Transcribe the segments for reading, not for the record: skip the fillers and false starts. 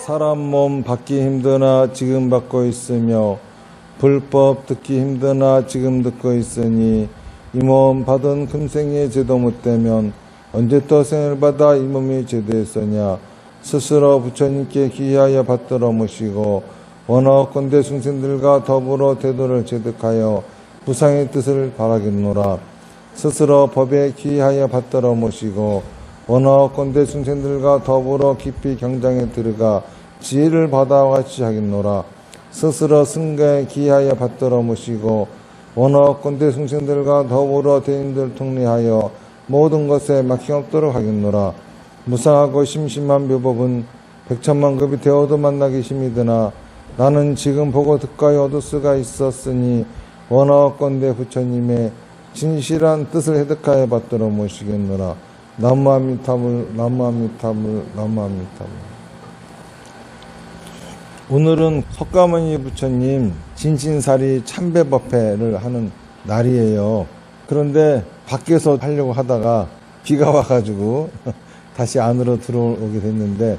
사람 몸 받기 힘드나 지금 받고 있으며 불법 듣기 힘드나 지금 듣고 있으니 이 몸 받은 금생의 죄도 못되면 언제 또 생을 받아 이 몸이 죄되었으냐. 스스로 부처님께 귀하여 받들어 모시고 원하건대 중생들과 더불어 대도를 제득하여 부상의 뜻을 바라겠노라. 스스로 법에 귀하여 받들어 모시고 원하건대 중생들과 더불어 깊이 경장에 들어가 지혜를 받아와 같이 하겠노라. 스스로 승가에 귀하여 받들어 모시고 원하건대 중생들과 더불어 대인들 통례하여 모든 것에 막힘없도록 하겠노라. 무상하고 심심한 묘법은 백천만 급이 되어도 만나기 힘이드나 나는 지금 보고 듣가히 얻을 수가 있었으니 원하건대 부처님의 진실한 뜻을 해득하여 받들어 모시겠노라. 남무아미타불 남무아미타불 남무아미타불. 오늘은 석가모니 부처님 진신사리 참배법회를 하는 날이에요. 그런데 밖에서 하려고 하다가 비가 와가지고 다시 안으로 들어오게 됐는데,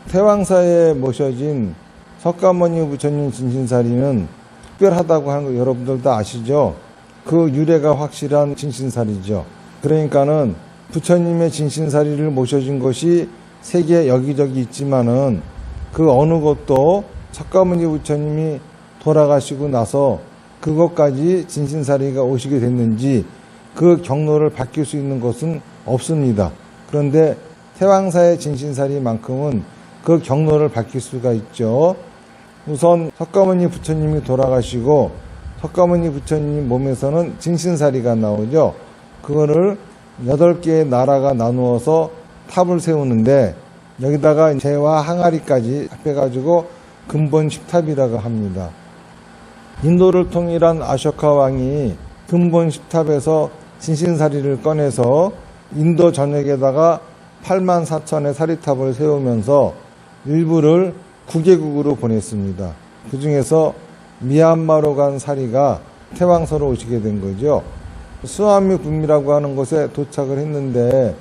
태왕사에 모셔진 석가모니 부처님 진신사리는 특별하다고 하는 거 여러분들 다 아시죠? 그 유래가 확실한 진신사리죠. 그러니까는 부처님의 진신사리를 모셔진 것이 세계 여기저기 있지만은 그 어느 곳도 석가모니 부처님이 돌아가시고 나서 그것까지 진신사리가 오시게 됐는지 그 경로를 밝힐 수 있는 것은 없습니다. 그런데 태왕사의 진신사리만큼은 그 경로를 밝힐 수가 있죠. 우선 석가모니 부처님이 돌아가시고 석가모니 부처님 몸에서는 진신사리가 나오죠. 그거를 8개의 나라가 나누어서 탑을 세우는데 여기다가 재와 항아리까지 합해가지고 근본 10탑이라고 합니다. 인도를 통일한 아쇼카 왕이 근본 10탑에서 진신사리를 꺼내서 인도 전역에다가 84,000의 사리탑을 세우면서 일부를 9개국으로 보냈습니다. 그 중에서 미얀마로 간 사리가 태왕서로 오시게 된 거죠. 수아미 붐이라고 하는 곳에 도착을 했는데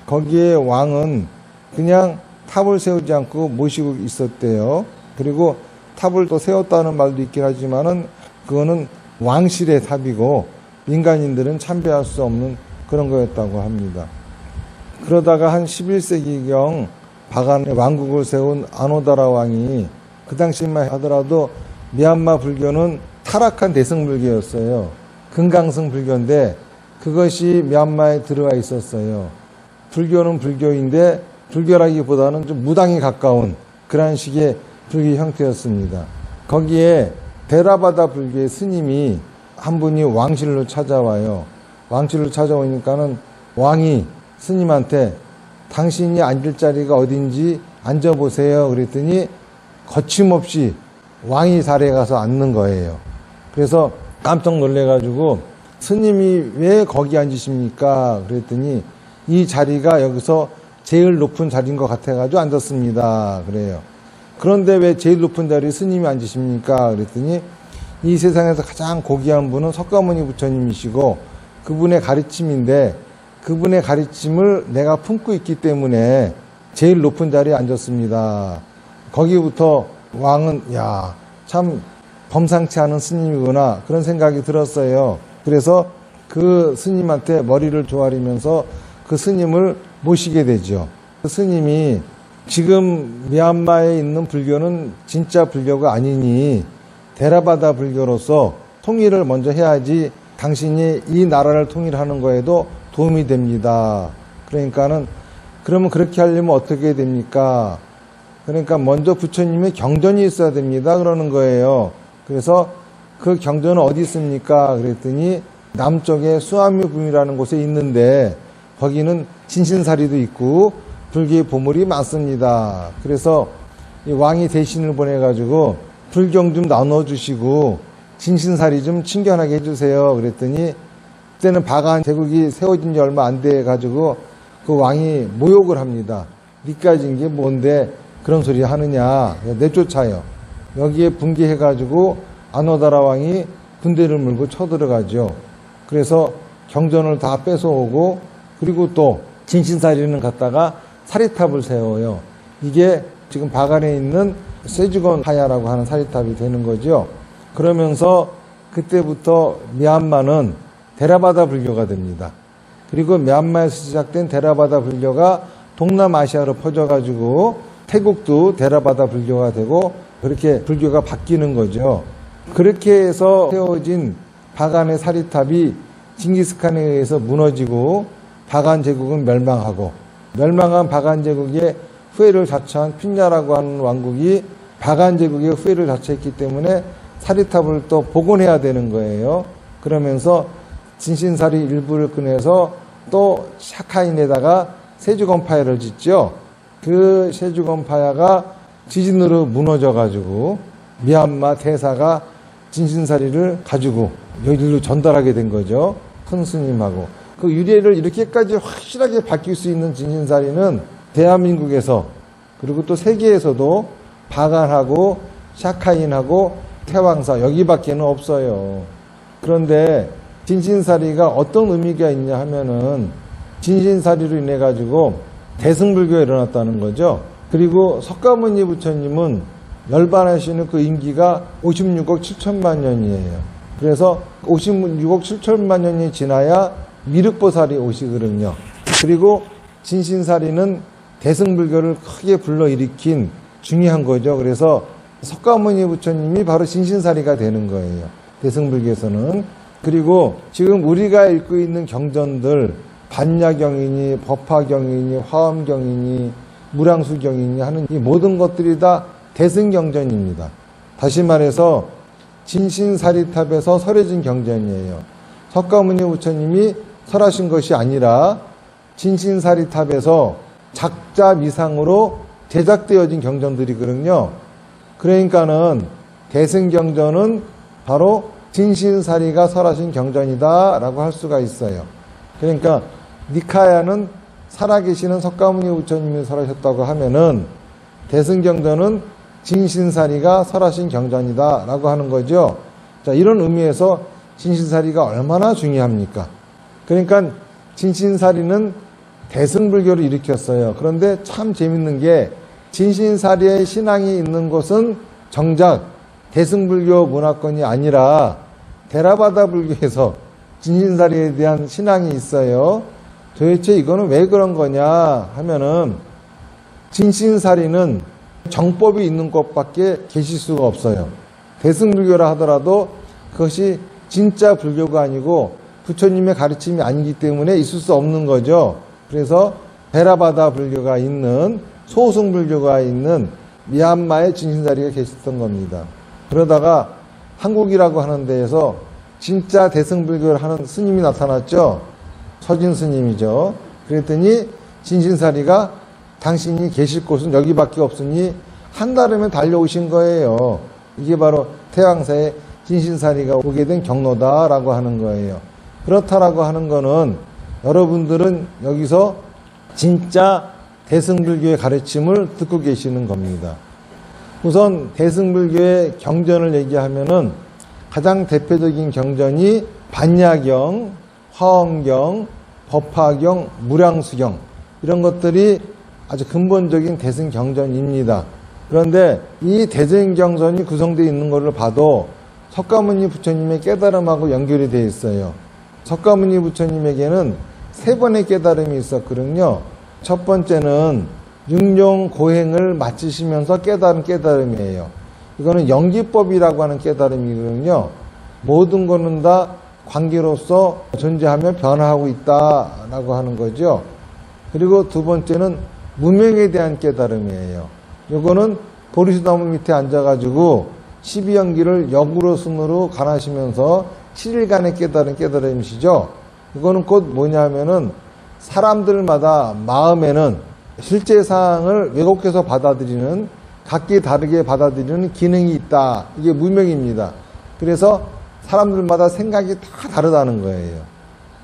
거기에 왕은 그냥 탑을 세우지 않고 모시고 있었대요. 그리고 탑을 또 세웠다는 말도 있긴 하지만은 그거는 왕실의 탑이고 민간인들은 참배할 수 없는 그런 거였다고 합니다. 그러다가 한 11세기경 바간의 왕국을 세운 아노다라 왕이 그 당시만 하더라도 미얀마 불교는 타락한 대승불교였어요. 금강승 불교인데 그것이 미얀마에 들어와 있었어요. 불교는 불교인데 불교라기보다는 좀 무당에 가까운 그런 식의 불교 형태였습니다. 거기에 데라바다 불교의 스님이 한 분이 왕실로 찾아와요. 왕실로 찾아오니까는 왕이 스님한테 당신이 앉을 자리가 어딘지 앉아보세요. 그랬더니 거침없이 왕이 자리에 가서 앉는 거예요. 그래서 깜짝 놀래가지고 스님이 왜 거기 앉으십니까? 그랬더니 이 자리가 여기서 제일 높은 자리인 것 같아가지고 앉았습니다. 그래요. 그런데 왜 제일 높은 자리에 스님이 앉으십니까? 그랬더니 이 세상에서 가장 고귀한 분은 석가모니 부처님이시고 그분의 가르침인데 그분의 가르침을 내가 품고 있기 때문에 제일 높은 자리에 앉았습니다. 거기부터 왕은 참 범상치 않은 스님이구나 그런 생각이 들었어요. 그래서 그 스님한테 머리를 조아리면서 그 스님을 모시게 되죠. 그 스님이 지금 미얀마에 있는 불교는 진짜 불교가 아니니 데라바다 불교로서 통일을 먼저 해야지 당신이 이 나라를 통일하는 거에도 도움이 됩니다. 그러니까는 그러면 그렇게 하려면 어떻게 됩니까? 그러니까 먼저 부처님의 경전이 있어야 됩니다. 그러는 거예요. 그래서 그 경전은 어디 있습니까? 그랬더니 남쪽에 수아미붐이라는 곳에 있는데 거기는 진신사리도 있고 불교의 보물이 많습니다. 그래서 이 왕이 대신을 보내가지고 불경 좀 나눠주시고 진신사리 좀 친견하게 해주세요. 그랬더니 그때는 바간 제국이 세워진 지 얼마 안 돼가지고 그 왕이 모욕을 합니다. 니까지 이게 뭔데 그런 소리 하느냐. 내쫓아요. 여기에 분개해가지고 아노다라 왕이 군대를 물고 쳐들어가죠. 그래서 경전을 다 뺏어오고 그리고 또 진신사리는 갖다가 사리탑을 세워요. 이게 지금 바간에 있는 세주건 하야라고 하는 사리탑이 되는 거죠. 그러면서 그때부터 미얀마는 데라바다 불교가 됩니다. 그리고 미얀마에서 시작된 데라바다 불교가 동남아시아로 퍼져가지고 태국도 데라바다 불교가 되고 그렇게 불교가 바뀌는 거죠. 그렇게 해서 세워진 바간의 사리탑이 징기스칸에 의해서 무너지고 바간 제국은 멸망하고 멸망한 바간 제국의 후예를 자처한 핀야라고 하는 왕국이 바간 제국의 후예를 자처했기 때문에 사리탑을 또 복원해야 되는 거예요. 그러면서 진신사리 일부를 꺼내서 또 샤카인에다가 세주건파야를 짓죠. 그 세주건파야가 지진으로 무너져가지고 미얀마 대사가 진신사리를 가지고 여기로 전달하게 된 거죠. 큰 스님하고. 그 유래를 이렇게까지 확실하게 밝힐 수 있는 진신사리는 대한민국에서 그리고 또 세계에서도 바간하고 샤카인하고 태왕사 여기밖에는 없어요. 그런데 진신사리가 어떤 의미가 있냐 하면은 진신사리로 인해 가지고 대승불교가 일어났다는 거죠. 그리고 석가모니 부처님은 열반하시는 그 임기가 56억 7천만 년이에요. 그래서 56억 7천만 년이 지나야 미륵보살이 오시거든요. 그리고 진신사리는 대승불교를 크게 불러일으킨 중요한 거죠. 그래서 석가모니 부처님이 바로 진신사리가 되는 거예요. 대승불교에서는. 그리고 지금 우리가 읽고 있는 경전들 반야경이니 법화경이니 화엄경이니 무량수경이니 하는 이 모든 것들이 다 대승경전입니다. 다시 말해서 진신사리탑에서 설해진 경전이에요. 석가모니 부처님이 설하신 것이 아니라 진신사리탑에서 작자 미상으로 제작되어진 경전들이거든요. 그러니까는 대승경전은 바로 진신사리가 설하신 경전이다 라고 할 수가 있어요. 그러니까 니카야는 살아계시는 석가모니 부처님이 설하셨다고 하면은 대승경전은 진신사리가 설하신 경전이다 라고 하는 거죠. 자, 이런 의미에서 진신사리가 얼마나 중요합니까? 그러니까 진신사리는 대승불교를 일으켰어요. 그런데 참 재밌는 게 진신사리의 신앙이 있는 곳은 정작 대승불교 문화권이 아니라 데라바다 불교에서 진신사리에 대한 신앙이 있어요. 도대체 이거는 왜 그런 거냐 하면은 진신사리는 정법이 있는 곳밖에 계실 수가 없어요. 대승불교라 하더라도 그것이 진짜 불교가 아니고 부처님의 가르침이 아니기 때문에 있을 수 없는 거죠. 그래서 데라바다 불교가 있는 소승불교가 있는 미얀마의 진신사리가 계셨던 겁니다. 그러다가 한국이라고 하는 데에서 진짜 대승불교를 하는 스님이 나타났죠. 서진 스님이죠. 그랬더니 진신사리가 당신이 계실 곳은 여기밖에 없으니 한 달이면 달려오신 거예요. 이게 바로 태왕사의 진신사리가 오게 된 경로다라고 하는 거예요. 그렇다라고 하는 거는 여러분들은 여기서 진짜 대승불교의 가르침을 듣고 계시는 겁니다. 우선 대승불교의 경전을 얘기하면은 가장 대표적인 경전이 반야경, 화엄경, 법화경, 무량수경 이런 것들이 아주 근본적인 대승경전입니다. 그런데 이 대승경전이 구성되어 있는 것을 봐도 석가모니 부처님의 깨달음하고 연결이 되어 있어요. 석가모니 부처님에게는 세 번의 깨달음이 있었거든요. 첫 번째는 육룡 고행을 마치시면서 깨달은 깨달음이에요. 이거는 연기법이라고 하는 깨달음이거든요. 모든 것은 다 관계로서 존재하며 변화하고 있다라고 하는 거죠. 그리고 두 번째는 무명에 대한 깨달음이에요. 이거는 보리수나무 밑에 앉아가지고 12연기를 역으로 순으로 가나시면서 7일간의 깨달은 깨달음이시죠. 이거는 곧 뭐냐면은 사람들마다 마음에는 실제 사항을 왜곡해서 받아들이는 각기 다르게 받아들이는 기능이 있다. 이게 무명입니다. 그래서 사람들마다 생각이 다 다르다는 거예요.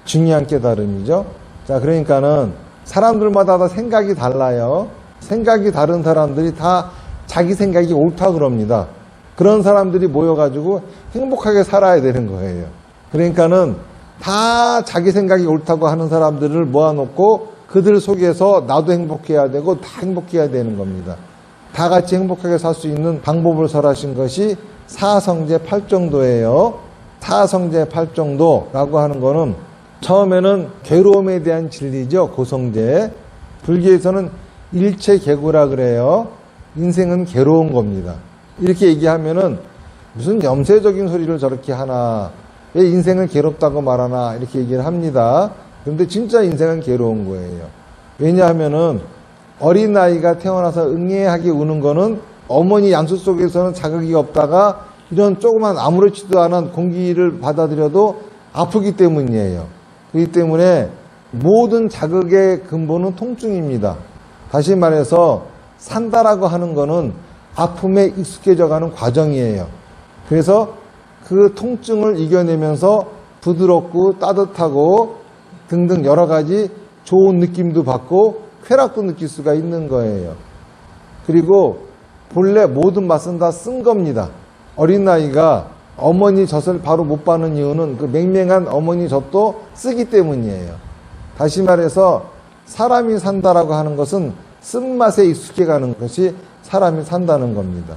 중요한 깨달음이죠. 자, 그러니까는 사람들마다 다 생각이 달라요. 생각이 다른 사람들이 다 자기 생각이 옳다 그럽니다. 그런 사람들이 모여가지고 행복하게 살아야 되는 거예요. 그러니까는 다 자기 생각이 옳다고 하는 사람들을 모아놓고 그들 속에서 나도 행복해야 되고 다 행복해야 되는 겁니다. 다 같이 행복하게 살 수 있는 방법을 설하신 것이 사성제 팔정도예요. 사성제 팔정도라고 하는 거는 처음에는 괴로움에 대한 진리죠. 고성제. 불교에서는 일체계고라 그래요. 인생은 괴로운 겁니다. 이렇게 얘기하면은 무슨 염세적인 소리를 저렇게 하나, 왜 인생은 괴롭다고 말하나 이렇게 얘기를 합니다. 그런데 진짜 인생은 괴로운 거예요. 왜냐하면은 어린아이가 태어나서 응애하게 우는 거는 어머니 양수 속에서는 자극이 없다가 이런 조그만 아무렇지도 않은 공기를 받아들여도 아프기 때문이에요. 그렇기 때문에 모든 자극의 근본은 통증입니다. 다시 말해서 산다라고 하는 거는 아픔에 익숙해져가는 과정이에요. 그래서 그 통증을 이겨내면서 부드럽고 따뜻하고 등등 여러 가지 좋은 느낌도 받고 쾌락도 느낄 수가 있는 거예요. 그리고 본래 모든 맛은 다 쓴 겁니다. 어린아이가 어머니 젖을 바로 못 받는 이유는 그 맹맹한 어머니 젖도 쓰기 때문이에요. 다시 말해서 사람이 산다라고 하는 것은 쓴맛에 익숙해가는 것이 사람이 산다는 겁니다.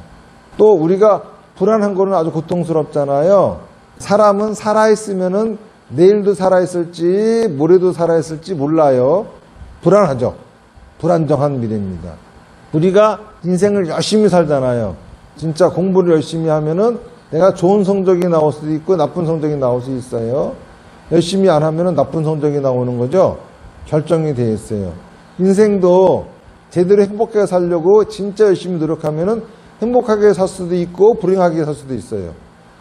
또 우리가 불안한 거는 아주 고통스럽잖아요. 사람은 살아있으면은 내일도 살아있을지 모레도 살아있을지 몰라요. 불안하죠. 불안정한 미래입니다. 우리가 인생을 열심히 살잖아요. 진짜 공부를 열심히 하면은 내가 좋은 성적이 나올 수도 있고 나쁜 성적이 나올 수 있어요. 열심히 안 하면은 나쁜 성적이 나오는 거죠. 결정이 되어 있어요. 인생도 제대로 행복하게 살려고 진짜 열심히 노력하면은 행복하게 살 수도 있고 불행하게 살 수도 있어요.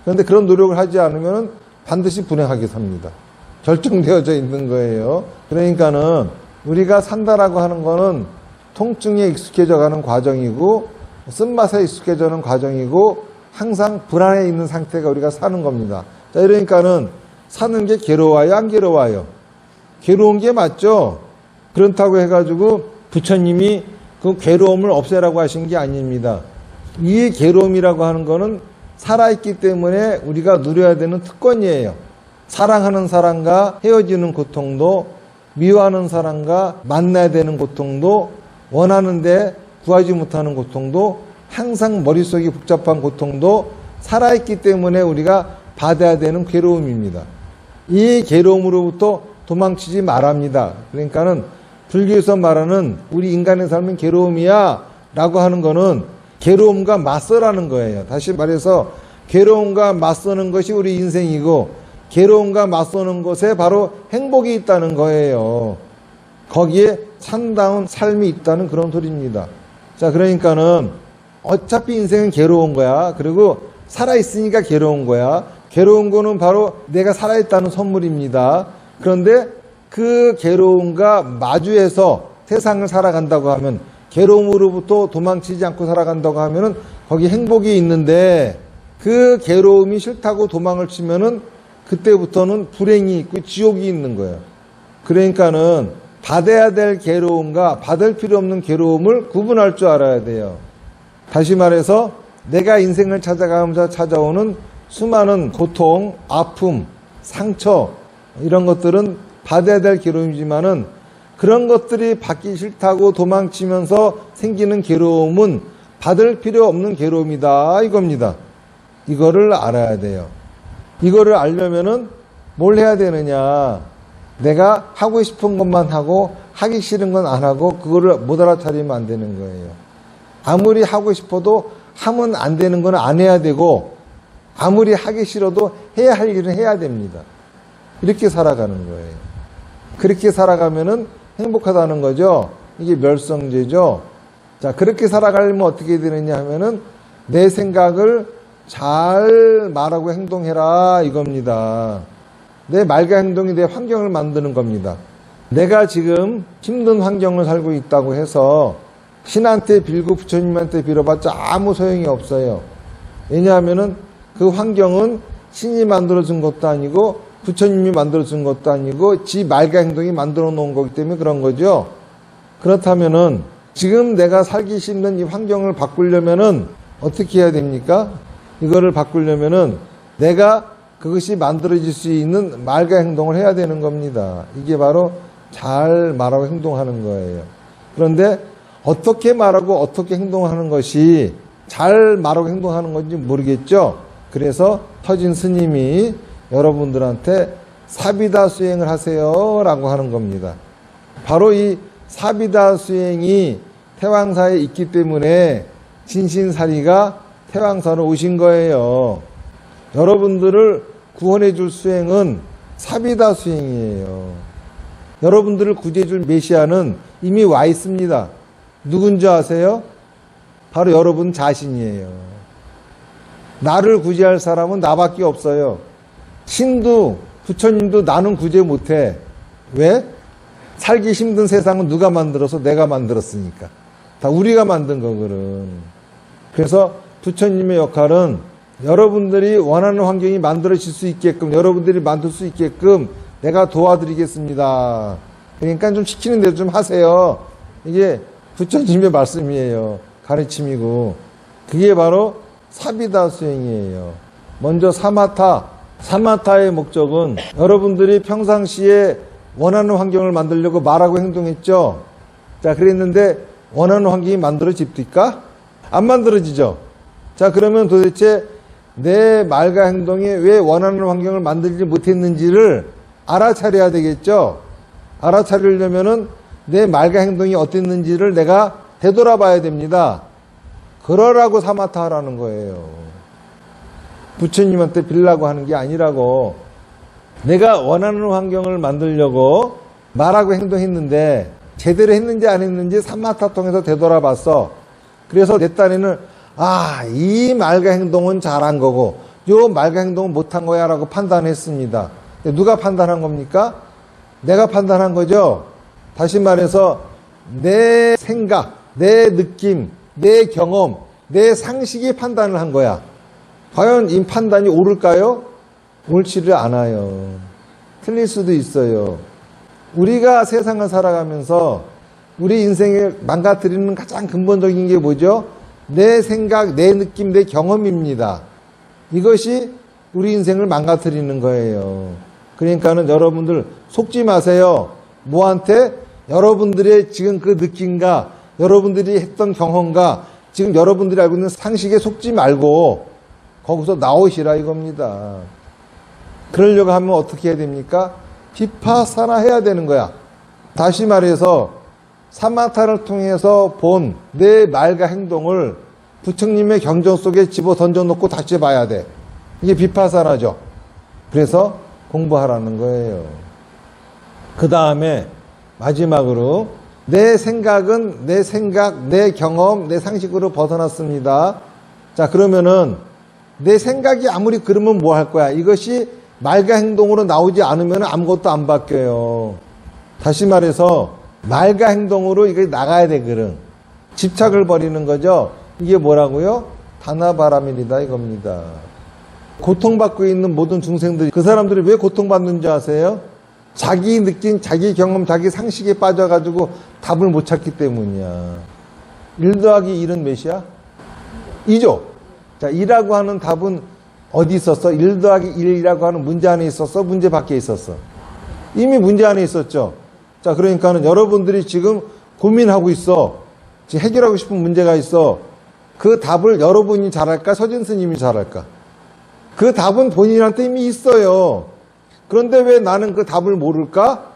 그런데 그런 노력을 하지 않으면은 반드시 불행하게 삽니다. 결정되어져 있는 거예요. 그러니까는 우리가 산다라고 하는 거는 통증에 익숙해져가는 과정이고 쓴맛에 익숙해져가는 과정이고 항상 불안해 있는 상태가 우리가 사는 겁니다. 자, 이러니까는 사는 게 괴로워요, 안 괴로워요? 괴로운 게 맞죠? 그렇다고 해가지고 부처님이 그 괴로움을 없애라고 하신 게 아닙니다. 이 괴로움이라고 하는 거는 살아있기 때문에 우리가 누려야 되는 특권이에요. 사랑하는 사람과 헤어지는 고통도, 미워하는 사람과 만나야 되는 고통도, 원하는데 구하지 못하는 고통도, 항상 머릿속이 복잡한 고통도 살아있기 때문에 우리가 받아야 되는 괴로움입니다. 이 괴로움으로부터 도망치지 말합니다. 그러니까는 불교에서 말하는 우리 인간의 삶은 괴로움이야 라고 하는 거는 괴로움과 맞서라는 거예요. 다시 말해서 괴로움과 맞서는 것이 우리 인생이고 괴로움과 맞서는 것에 바로 행복이 있다는 거예요. 거기에 참다운 삶이 있다는 그런 소리입니다. 자, 그러니까는 어차피 인생은 괴로운 거야. 그리고 살아있으니까 괴로운 거야. 괴로운 거는 바로 내가 살아있다는 선물입니다. 그런데 그 괴로움과 마주해서 세상을 살아간다고 하면 괴로움으로부터 도망치지 않고 살아간다고 하면은 거기 행복이 있는데 그 괴로움이 싫다고 도망을 치면은 그때부터는 불행이 있고 지옥이 있는 거예요. 그러니까는 받아야 될 괴로움과 받을 필요 없는 괴로움을 구분할 줄 알아야 돼요. 다시 말해서 내가 인생을 찾아가면서 찾아오는 수많은 고통, 아픔, 상처 이런 것들은 받아야 될 괴로움이지만은 그런 것들이 받기 싫다고 도망치면서 생기는 괴로움은 받을 필요 없는 괴로움이다 이겁니다. 이거를 알아야 돼요. 이거를 알려면은 뭘 해야 되느냐. 내가 하고 싶은 것만 하고 하기 싫은 건 안 하고 그거를 못 알아차리면 안 되는 거예요. 아무리 하고 싶어도 하면 안 되는 건 안 해야 되고 아무리 하기 싫어도 해야 할 일은 해야 됩니다. 이렇게 살아가는 거예요. 그렇게 살아가면은 행복하다는 거죠. 이게 멸성제죠. 자, 그렇게 살아가려면 어떻게 되느냐 하면은 내 생각을 잘 말하고 행동해라 이겁니다. 내 말과 행동이 내 환경을 만드는 겁니다. 내가 지금 힘든 환경을 살고 있다고 해서 신한테 빌고 부처님한테 빌어봤자 아무 소용이 없어요. 왜냐하면은 그 환경은 신이 만들어준 것도 아니고 부처님이 만들어준 것도 아니고 지 말과 행동이 만들어 놓은 거기 때문에 그런 거죠. 그렇다면은 지금 내가 살기 힘든 이 환경을 바꾸려면은 어떻게 해야 됩니까? 이거를 바꾸려면은 내가 그것이 만들어질 수 있는 말과 행동을 해야 되는 겁니다. 이게 바로 잘 말하고 행동하는 거예요. 그런데 어떻게 말하고 어떻게 행동하는 것이 잘 말하고 행동하는 건지 모르겠죠. 그래서 터진 스님이 여러분들한테 사비다 수행을 하세요 라고 하는 겁니다. 바로 이 사비다 수행이 태왕사에 있기 때문에 진신사리가 태왕사로 오신 거예요. 여러분들을 구원해 줄 수행은 사비다 수행이에요. 여러분들을 구제해 줄 메시아는 이미 와 있습니다. 누군지 아세요? 바로 여러분 자신이에요. 나를 구제할 사람은 나밖에 없어요. 신도 부처님도 나는 구제 못해. 왜? 살기 힘든 세상은 누가 만들어서? 내가 만들었으니까. 다 우리가 만든 거거든. 그래서 부처님의 역할은 여러분들이 원하는 환경이 만들어질 수 있게끔, 여러분들이 만들 수 있게끔 내가 도와드리겠습니다. 그러니까 좀 시키는 대로 좀 하세요. 이게 부처님의 말씀이에요. 가르침이고. 그게 바로 사비다 수행이에요. 먼저 사마타의 목적은 여러분들이 평상시에 원하는 환경을 만들려고 말하고 행동했죠. 자, 그랬는데 원하는 환경이 만들어집니까? 안 만들어지죠. 자, 그러면 도대체 내 말과 행동이 왜 원하는 환경을 만들지 못했는지를 알아차려야 되겠죠. 알아차리려면은 내 말과 행동이 어땠는지를 내가 되돌아봐야 됩니다. 그러라고 사마타 하라는 거예요. 부처님한테 빌라고 하는 게 아니라고. 내가 원하는 환경을 만들려고 말하고 행동했는데 제대로 했는지 안 했는지 사마타 통해서 되돌아봤어. 그래서 내 딴에는 이 말과 행동은 잘한 거고 요 말과 행동은 못한 거야 라고 판단했습니다. 누가 판단한 겁니까? 내가 판단한 거죠. 다시 말해서 내 생각, 내 느낌, 내 경험, 내 상식이 판단을 한 거야. 과연 이 판단이 옳을까요? 옳지를 않아요. 틀릴 수도 있어요. 우리가 세상을 살아가면서 우리 인생을 망가뜨리는 가장 근본적인 게 뭐죠? 내 생각, 내 느낌, 내 경험입니다. 이것이 우리 인생을 망가뜨리는 거예요. 그러니까는 여러분들 속지 마세요. 뭐한테? 여러분들의 지금 그 느낌과 여러분들이 했던 경험과 지금 여러분들이 알고 있는 상식에 속지 말고 거기서 나오시라 이겁니다. 그러려고 하면 어떻게 해야 됩니까? 비파사나 해야 되는 거야. 다시 말해서 사마타를 통해서 본 내 말과 행동을 부처님의 경전 속에 집어 던져놓고 다시 봐야 돼. 이게 비파사나죠. 그래서 공부하라는 거예요. 그 다음에 마지막으로 내 생각은 내 생각, 내 경험, 내 상식으로 벗어났습니다. 자, 그러면은 내 생각이 아무리 그러면 뭐 할 거야? 이것이 말과 행동으로 나오지 않으면 아무것도 안 바뀌어요. 다시 말해서 말과 행동으로 이게 나가야 되거든. 집착을 버리는 거죠. 이게 뭐라고요? 다나바라밀이다 이겁니다. 고통받고 있는 모든 중생들이 그 사람들이 왜 고통받는지 아세요? 자기 느낌, 자기 경험, 자기 상식에 빠져가지고 답을 못 찾기 때문이야. 1 더하기 1은 몇이야? 2죠. 자, 2라고 하는 답은 어디 있었어? 1 더하기 1이라고 하는 문제 안에 있었어? 문제 밖에 있었어? 이미 문제 안에 있었죠. 자, 그러니까는 여러분들이 지금 고민하고 있어. 지금 해결하고 싶은 문제가 있어. 그 답을 여러분이 잘할까? 서진 스님이 잘할까? 그 답은 본인한테 이미 있어요. 그런데 왜 나는 그 답을 모를까?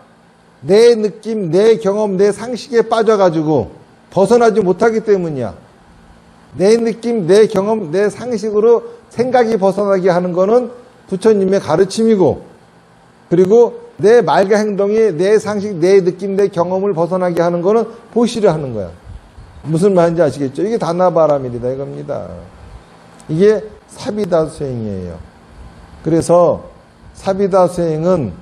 내 느낌, 내 경험, 내 상식에 빠져가지고 벗어나지 못하기 때문이야. 내 느낌, 내 경험, 내 상식으로 생각이 벗어나게 하는 거는 부처님의 가르침이고, 그리고 내 말과 행동이 내 상식, 내 느낌, 내 경험을 벗어나게 하는 거는 보시려 하는 거야. 무슨 말인지 아시겠죠? 이게 다나바라밀이다 이겁니다. 이게 사비다 수행이에요. 그래서 사비다 수행은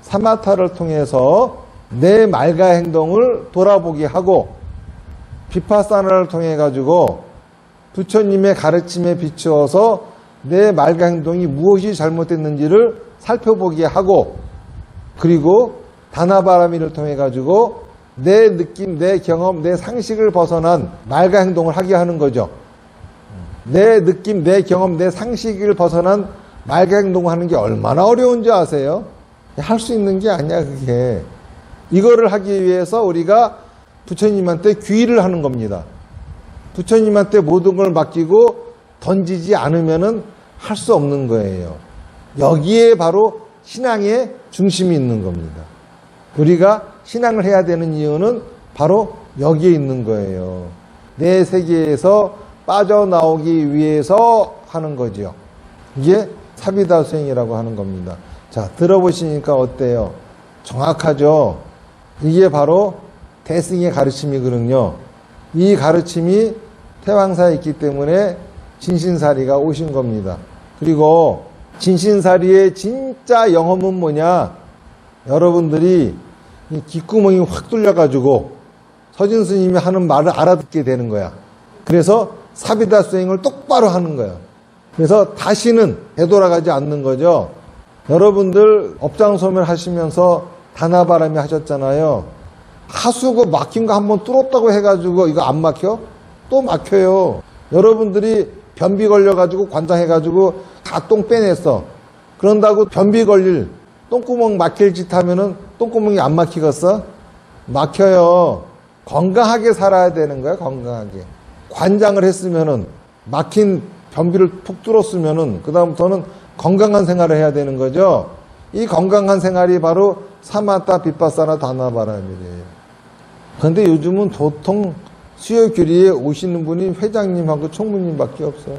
사마타를 통해서 내 말과 행동을 돌아보게 하고, 비파사나를 통해 가지고 부처님의 가르침에 비추어서 내 말과 행동이 무엇이 잘못됐는지를 살펴보게 하고, 그리고 다나바라밀을 통해 가지고 내 느낌, 내 경험, 내 상식을 벗어난 말과 행동을 하게 하는 거죠. 내 느낌, 내 경험, 내 상식을 벗어난 말과 행동을 하는 게 얼마나 어려운지 아세요? 할 수 있는 게 아니야 그게. 이거를 하기 위해서 우리가 부처님한테 귀의를 하는 겁니다. 부처님한테 모든 걸 맡기고 던지지 않으면은 할 수 없는 거예요. 여기에 바로 신앙의 중심이 있는 겁니다. 우리가 신앙을 해야 되는 이유는 바로 여기에 있는 거예요. 내 세계에서 빠져나오기 위해서 하는 거죠. 이게 사비다 수행이라고 하는 겁니다. 자, 들어보시니까 어때요? 정확하죠? 이게 바로 대승의 가르침이거든요. 이 가르침이 태왕사에 있기 때문에 진신사리가 오신 겁니다. 그리고 진신사리의 진짜 영험은 뭐냐? 여러분들이 이 귓구멍이 확 뚫려가지고 서진 스님이 하는 말을 알아듣게 되는 거야. 그래서 사비다 수행을 똑바로 하는 거야. 그래서 다시는 되돌아가지 않는 거죠. 여러분들 업장소멸 하시면서 다나바람이 하셨잖아요. 하수구 막힌 거 한번 뚫었다고 해가지고 이거 안 막혀? 또 막혀요. 여러분들이 변비 걸려가지고 관장해가지고 다 똥 빼냈어. 그런다고 변비 걸릴 똥구멍 막힐 짓 하면은 똥구멍이 안 막히겠어? 막혀요. 건강하게 살아야 되는 거야, 건강하게. 관장을 했으면은 막힌 변비를 푹 뚫었으면은 그다음부터는 건강한 생활을 해야 되는 거죠. 이 건강한 생활이 바로 사마타 비파사나 다나바람이래요. 그런데 요즘은 보통 수요교리에 오시는 분이 회장님하고 총무님밖에 없어요.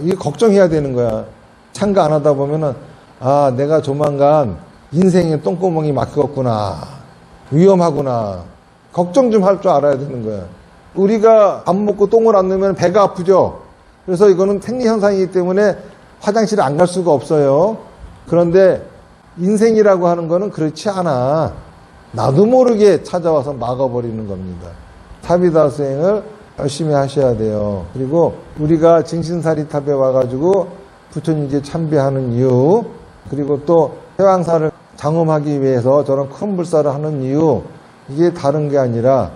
이게 걱정해야 되는 거야. 참가 안 하다 보면은 아, 내가 조만간 인생에 똥구멍이 막혔구나. 위험하구나. 걱정 좀 할 줄 알아야 되는 거야. 우리가 밥 먹고 똥을 안 넣으면 배가 아프죠. 그래서 이거는 생리현상이기 때문에 화장실에 안 갈 수가 없어요. 그런데 인생이라고 하는 거는 그렇지 않아. 나도 모르게 찾아와서 막아버리는 겁니다. 사비다 수행을 열심히 하셔야 돼요. 그리고 우리가 진신사리탑에 와가지고 부처님께 참배하는 이유, 그리고 또 태왕사를 장엄하기 위해서 저런 큰 불사를 하는 이유, 이게 다른 게 아니라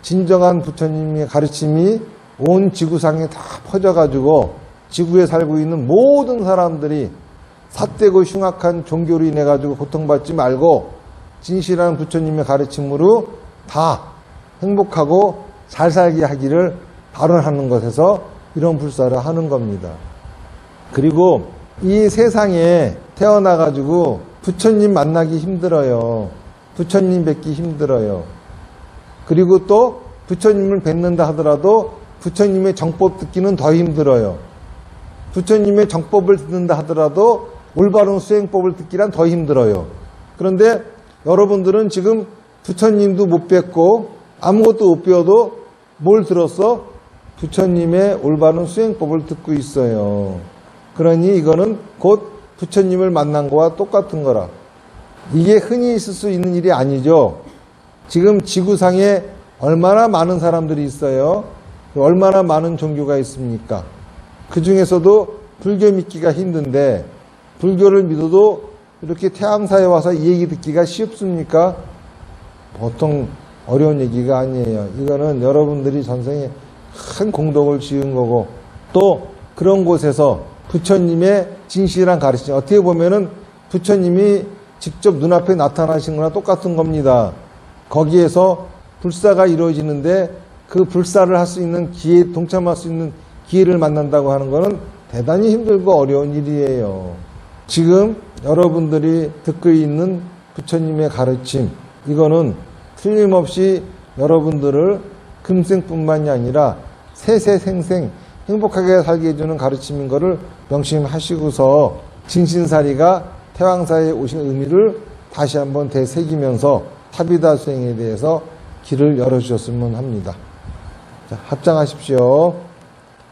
진정한 부처님의 가르침이 온 지구상에 다 퍼져가지고 지구에 살고 있는 모든 사람들이 삿되고 흉악한 종교로 인해 가지고 고통받지 말고 진실한 부처님의 가르침으로 다 행복하고 잘 살게 하기를 발언하는 것에서 이런 불사를 하는 겁니다. 그리고 이 세상에 태어나 가지고 부처님 만나기 힘들어요. 부처님 뵙기 힘들어요. 그리고 또 부처님을 뵙는다 하더라도 부처님의 정법 듣기는 더 힘들어요. 부처님의 정법을 듣는다 하더라도 올바른 수행법을 듣기란 더 힘들어요. 그런데 여러분들은 지금 부처님도 못 뵙고 아무것도 못 배워도 뭘 들었어? 부처님의 올바른 수행법을 듣고 있어요. 그러니 이거는 곧 부처님을 만난 거와 똑같은 거라. 이게 흔히 있을 수 있는 일이 아니죠. 지금 지구상에 얼마나 많은 사람들이 있어요. 얼마나 많은 종교가 있습니까? 그 중에서도 불교 믿기가 힘든데 불교를 믿어도 이렇게 태양사에 와서 이 얘기 듣기가 쉽습니까? 보통 어려운 얘기가 아니에요. 이거는 여러분들이 전생에 큰 공덕을 지은 거고 또 그런 곳에서 부처님의 진실한 가르침, 어떻게 보면은 부처님이 직접 눈앞에 나타나신 거나 똑같은 겁니다. 거기에서 불사가 이루어지는데 그 불사를 할 수 있는 기회, 동참할 수 있는 기회를 만난다고 하는 것은 대단히 힘들고 어려운 일이에요. 지금 여러분들이 듣고 있는 부처님의 가르침, 이거는 틀림없이 여러분들을 금생뿐만이 아니라 세세생생 행복하게 살게 해주는 가르침인 것을 명심하시고서 진신사리가 태왕사에 오신 의미를 다시 한번 되새기면서 사비다 수행에 대해서 길을 열어주셨으면 합니다. 자, 합장하십시오.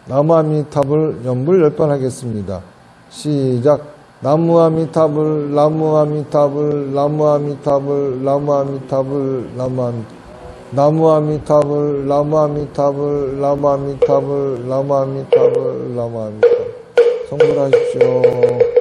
나무아미타불 연불 10번 하겠습니다. 시작. 나무아미타불 나무아미타불 나무아미타불 나무아미타불 나무아미타불 나무아미타불 나무아미타불 나무아미타불 나무아미타불 성불하십시오.